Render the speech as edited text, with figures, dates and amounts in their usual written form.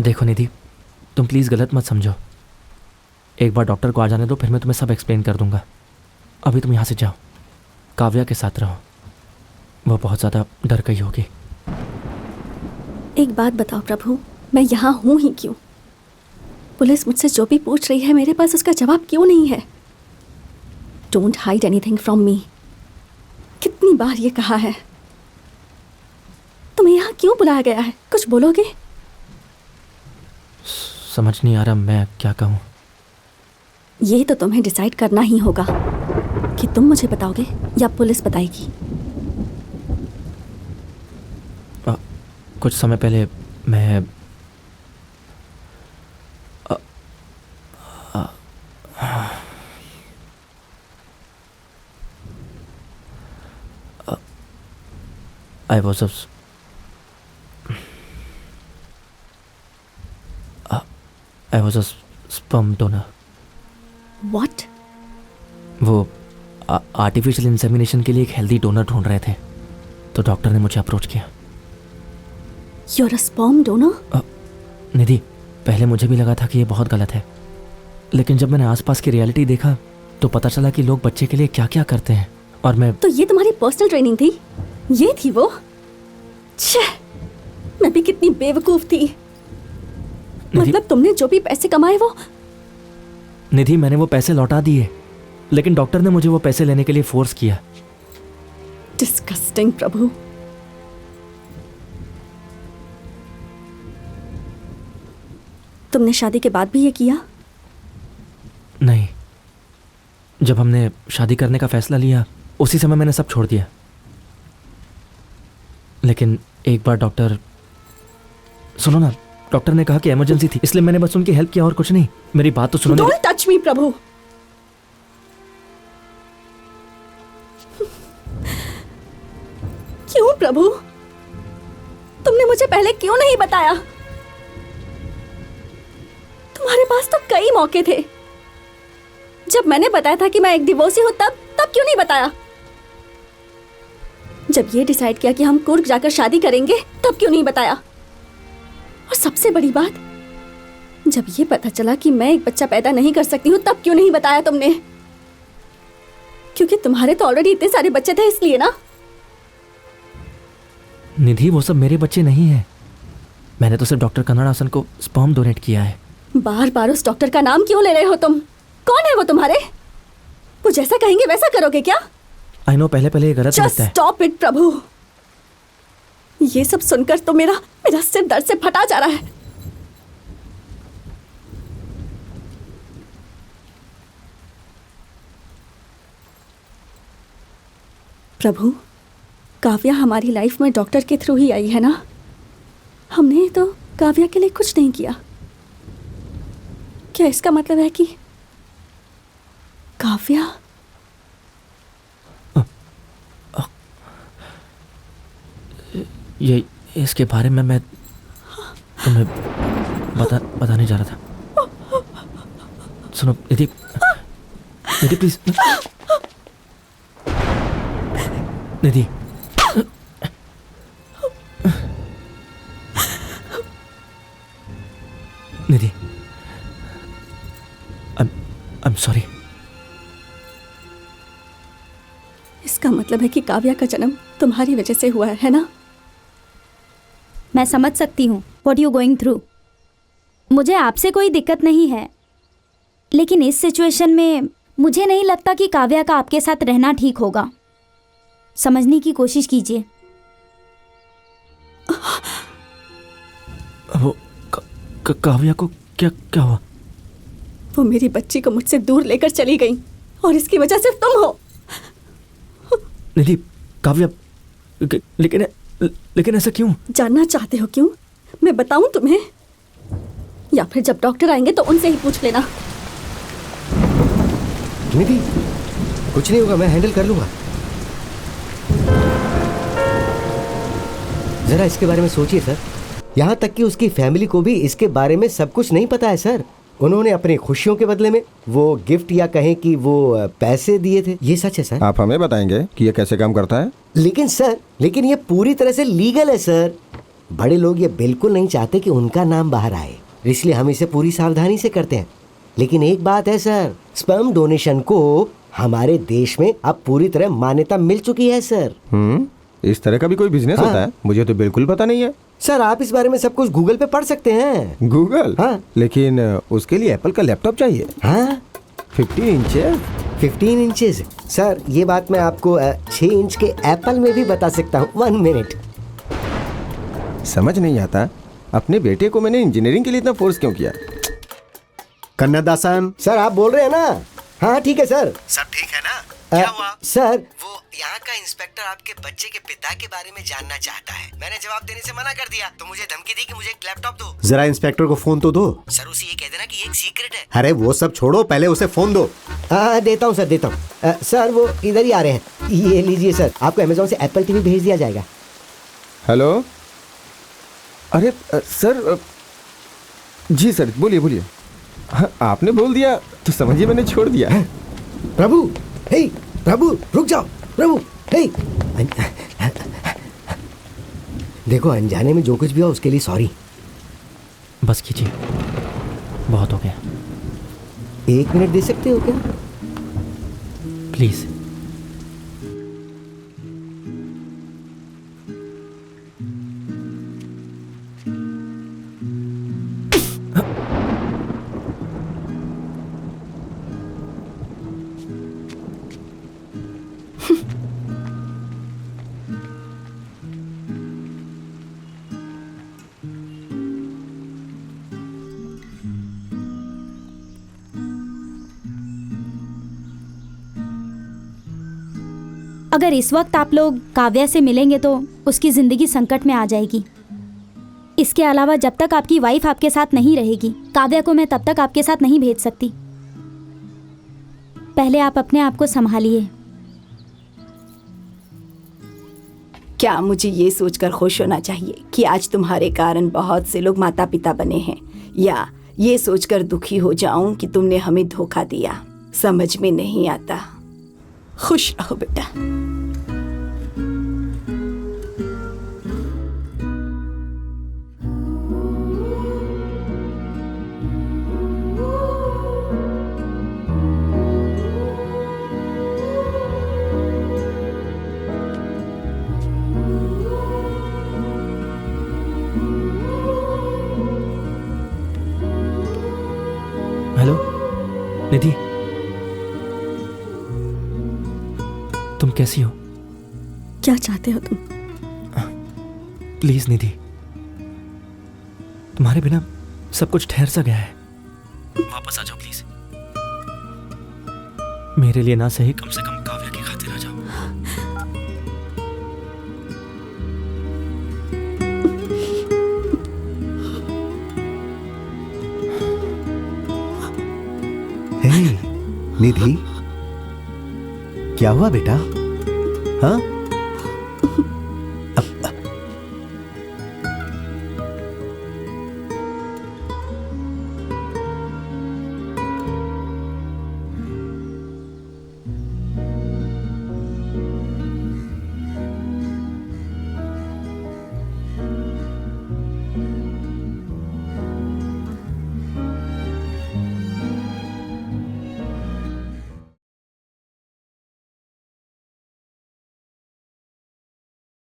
देखो निधि, तुम प्लीज़ गलत मत समझो। एक बार डॉक्टर को आ जाने दो, फिर मैं तुम्हें सब एक्सप्लेन कर दूंगा। अभी तुम यहाँ से जाओ, काव्या के साथ रहो, वो बहुत ज़्यादा डर गई होगी। एक बात बताओ प्रभु, मैं यहाँ हूँ ही क्यों? पुलिस मुझसे जो भी पूछ रही है मेरे पास उसका जवाब क्यों नहीं है? Don't hide anything from me. कितनी बार ये कहा है। तुम्हें यहाँ क्यों बुलाया गया है? कुछ बोलोगे? समझ नहीं आ रहा मैं क्या कहूँ। ये तो तुम्हें डिसाइड करना ही होगा कि तुम मुझे बताओगे या पुलिस बताएगी। कुछ समय पहले मैं I was a sperm donor. What? वो आर्टिफिशियल इंसेमिनेशन के लिए एक हेल्दी डोनर ढूंढ रहे थे, तो डॉक्टर ने मुझे अप्रोच किया। You're a sperm donor? निधि, पहले मुझे भी लगा था कि ये बहुत गलत है, लेकिन जब मैंने आसपास की रियलिटी देखा तो पता चला कि लोग बच्चे के लिए क्या क्या करते हैं। और मैं तो ये तुम्हारी पर्सनल ट्रेनिंग थी? ये थी वो? छे, मैं भी कितनी बेवकूफ थी। मतलब तुमने जो भी पैसे कमाए वो? निधि, मैंने वो पैसे लौटा दिए, लेकिन डॉक्टर ने मुझे वो पैसे लेने के लिए फोर्स किया। डिस्गस्टिंग प्रभु। तुमने शादी के बाद भी ये किया? नहीं, जब हमने शादी करने का फैसला लिया उसी समय मैंने सब छोड़ दिया। लेकिन एक बार सुनो ना, डॉक्टर ने कहा कि इमरजेंसी थी, इसलिए मैंने बस उनकी हेल्प किया और कुछ नहीं। मेरी बात तो सुनो। डोंट टच मी प्रभु। क्यों प्रभु? तुमने मुझे पहले क्यों नहीं बताया? तुम्हारे पास तो कई मौके थे। जब मैंने बताया था कि मैं एक डिवोर्सी हूं तब क्यों नहीं बताया? जब ये डिसाइड किया कि हम कुर्ग जाकर शादी करेंगे तब क्यों नहीं बताया? और सबसे बड़ी बात, जब ये पता चला कि मैं एक बच्चा पैदा नहीं कर सकती हूँ तब क्यों नहीं बताया तुमने? क्योंकि तुम्हारे तो ऑलरेडी इतने सारे बच्चे थे इसलिए ना? निधि, वो सब मेरे बच्चे नहीं हैं। मैंने तो सिर्फ डॉक्टर कन्नड़ासन को स्पर्म डोनेट किया है। बार बार उस डॉक्टर का नाम क्यों ले रहे हो तुम? कौन है वो तुम्हारे? वो जैसा कहेंगे वैसा करोगे क्या? आई नो, पहले ये गलत लगता है। स्टॉप इट प्रभु। ये सब सुनकर तो मेरा सिर दर्द से फटा जा रहा है। प्रभु, काव्या हमारी लाइफ में डॉक्टर के थ्रू ही आई है ना? हमने तो काव्या के लिए कुछ नहीं किया। क्या इसका मतलब है कि काव्या? ये इसके बारे में मैं तुम्हें बताने जा रहा था। सुनो निधि, please. Nidhi, Nidhi, I'm sorry। इसका मतलब है कि काव्या का जन्म तुम्हारी वजह से हुआ है ना? मैं समझ सकती हूँ व्हाट यू गोइंग थ्रू। मुझे आपसे कोई दिक्कत नहीं है, लेकिन इस सिचुएशन में मुझे नहीं लगता कि काव्या का आपके साथ रहना ठीक होगा। समझने की कोशिश कीजिए। वो काव्या को क्या हुआ? वो मेरी बच्ची को मुझसे दूर लेकर चली गई और इसकी वजह सिर्फ तुम हो। निधि, काव्या, लेकिन ऐसा क्यों? जानना चाहते हो क्यों? मैं बताऊं तुम्हें, या फिर जब डॉक्टर आएंगे तो उनसे ही पूछ लेना। निधि, कुछ नहीं होगा, मैं हैंडल कर लूंगा। जरा इसके बारे में सोचिए सर। यहाँ तक कि उसकी फैमिली को भी इसके बारे में सब कुछ नहीं पता है सर। उन्होंने अपनी खुशियों के बदले में वो गिफ्ट या कहें कि वो पैसे दिए थे। ये सच है सर। आप हमें बताएंगे कि ये कैसे काम करता है? लेकिन सर, ये पूरी तरह से लीगल है सर। बड़े लोग ये बिल्कुल नहीं चाहते कि उनका नाम बाहर आए, इसलिए हम इसे पूरी सावधानी से करते हैं। लेकिन एक बात है सर, स्पर्म डोनेशन को हमारे देश में अब पूरी तरह मान्यता मिल चुकी है सर। इस तरह का भी कोई बिजनेस हाँ। होता है? मुझे तो बिल्कुल पता नहीं है। सर आप इस बारे में सब कुछ गूगल पे पढ़ सकते हैं। गूगल? हाँ। लेकिन उसके लिए एप्पल का लैपटॉप चाहिए। हाँ 15 इंचेस? 15 इंचेस सर, ये बात मैं आपको 6 इंच के एप्पल में भी बता सकता हूँ। 1 मिनट। समझ नहीं आता, अपने बेटे को मैंने इंजीनियरिंग के लिए इतना फोर्स क्यों किया? कन्नदासन, सर आप बोल रहे हैं ना? हाँ ठीक है सर। सब ठीक है ना? क्या हुआ? सर वो यहाँ का इंस्पेक्टर आपके बच्चे के पिता के बारे में जानना चाहता है। मैंने जवाब देने से मना कर दिया तो मुझे धमकी दी कि मुझे एक लैपटॉप दो। जरा इंस्पेक्टर को फोन तो दो। सर उसे ये कह देना कि ये एक सीक्रेट है। अरे वो सब छोड़ो, पहले उसे फोन दो। हाँ देता हूँ सर, देता हूँ। सर वो इधर ही आ रहे हैं। ये लीजिए सर, आपको अमेजोन से एप्पल टीवी भेज दिया जाएगा। हेलो? अरे सर, जी सर, बोलिए बोलिए। हाँ, आपने बोल दिया तो समझिए मैंने छोड़ दिया। प्रभु, हे प्रभु रुक जाओ। प्रभु हे, देखो अनजाने में जो कुछ भी हो उसके लिए सॉरी। बस कीजिए, बहुत हो गया। 1 मिनट दे सकते हो क्या? प्लीज़। अगर इस वक्त आप लोग काव्या से मिलेंगे तो उसकी ज़िंदगी संकट में आ जाएगी। इसके अलावा जब तक आपकी वाइफ आपके साथ नहीं रहेगी, काव्या को मैं तब तक आपके साथ नहीं भेज सकती। पहले आप अपने आप को संभालिए। क्या मुझे ये सोचकर खुश होना चाहिए कि आज तुम्हारे कारण बहुत से लोग माता पिता बने हैं, या ये सोचकर दुखी हो जाऊं कि तुमने हमें धोखा दिया? समझ में नहीं आता। खुश रहो बेटा। हेलो निधि, तुम कैसी हो? क्या चाहते हो तुम? प्लीज निधि, तुम्हारे बिना सब कुछ ठहर सा गया है। वापस आ जाओ प्लीज। मेरे लिए ना सही, कम से कम काव्या की खातिर आ जाओ। हे निधि, क्या हुआ बेटा? हाँ